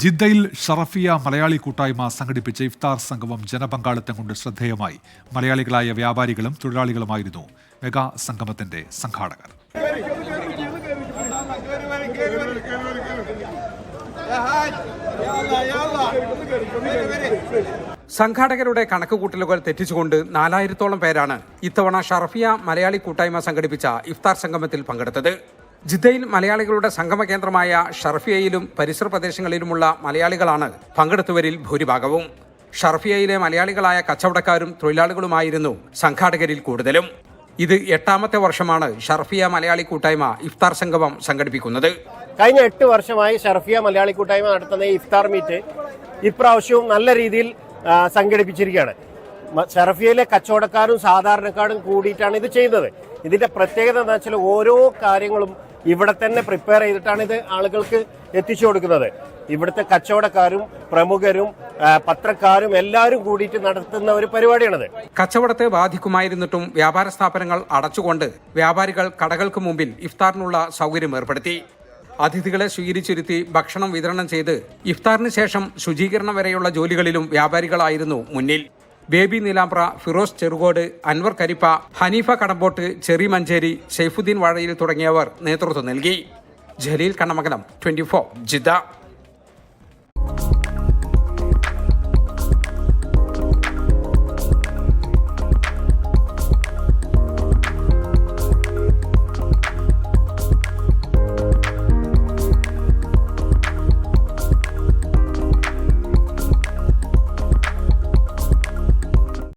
ജിദ്ദയിൽ ഷറഫിയ മലയാളി കൂട്ടായ്മ സംഘടിപ്പിച്ച ഇഫ്താർ സംഗമം ജനപങ്കാളിത്തം കൊണ്ട് ശ്രദ്ധേയമായി. മലയാളികളായ വ്യാപാരികളും തൊഴിലാളികളുമായിരുന്നു മെഗാ സംഗമത്തിന്റെ സംഘാടകർ. സംഘാടകരുടെ കണക്കുകൂട്ടലുകൾ തെറ്റിച്ചുകൊണ്ട് 4000-ഓളം പേരാണ് ഇത്തവണ ഷറഫിയ മലയാളി കൂട്ടായ്മ സംഘടിപ്പിച്ച ഇഫ്താർ സംഗമത്തിൽ പങ്കെടുത്തത്. ജിദ്ദയിൽ മലയാളികളുടെ സംഗമ കേന്ദ്രമായ ഷറഫിയയിലും പരിസര പ്രദേശങ്ങളിലുമുള്ള മലയാളികളാണ് പങ്കെടുത്തവരിൽ ഭൂരിഭാഗവും. ഷറഫിയയിലെ മലയാളികളായ കച്ചവടക്കാരും തൊഴിലാളികളുമായിരുന്നു സംഘാടകരിൽ കൂടുതലും. ഇത് 8ാമത്തെ വർഷമാണ് ഷറഫിയ മലയാളി കൂട്ടായ്മ ഇഫ്താർ സംഗമം സംഘടിപ്പിക്കുന്നത്. കഴിഞ്ഞ 8 വർഷമായി ഷറഫിയ മലയാളി കൂട്ടായ്മ നടത്തുന്ന ഈ ഇഫ്താർ മീറ്റ് ഇപ്രാവശ്യവും നല്ല രീതിയിൽ സംഘടിപ്പിച്ചിരിക്കുകയാണ്. ഷറഫിയയിലെ കച്ചവടക്കാരും സാധാരണക്കാരും കൂടിയിട്ടാണ് ഇത് ചെയ്യുന്നത്. ഇതിന്റെ പ്രത്യേകത എന്താ വെച്ചാൽ ഓരോ കാര്യങ്ങളും ഇവിടെ തന്നെ പ്രിപ്പയർ ചെയ്തിട്ടാണ് ഇത് ആളുകൾക്ക് എത്തിച്ചു കൊടുക്കുന്നത്. ഇവിടുത്തെ കച്ചവടക്കാരും പ്രമുഖരും പത്രക്കാരും എല്ലാവരും കൂടിയിട്ട് നടത്തുന്ന ഒരു പരിപാടിയാണിത്. കച്ചവടത്തെ ബാധിക്കുമായിരുന്നിട്ടും വ്യാപാര സ്ഥാപനങ്ങൾ അടച്ചുകൊണ്ട് വ്യാപാരികൾ കടകൾക്ക് മുമ്പിൽ ഇഫ്താറിനുള്ള സൗകര്യം ഏർപ്പെടുത്തി. അതിഥികളെ സ്വീകരിച്ചിരുത്തി ഭക്ഷണം വിതരണം ചെയ്ത് ഇഫ്താറിന് ശേഷം ശുചീകരണം വരെയുള്ള ജോലികളിലും വ്യാപാരികളായിരുന്നു മുന്നിൽ. ബേബി നീലാമ്പ്ര, ഫിറോസ് ചെറുകോട്, അൻവർ കരിപ്പ, ഹനീഫ കടമ്പോട്ട്, ചെറി മഞ്ചേരി, ഷെയ്ഫുദ്ദീൻ വാഴയിൽ തുടങ്ങിയവർ നേതൃത്വം നൽകി. ജലീൽ കണ്ണമംഗലം, 24 ജിദ്ദ.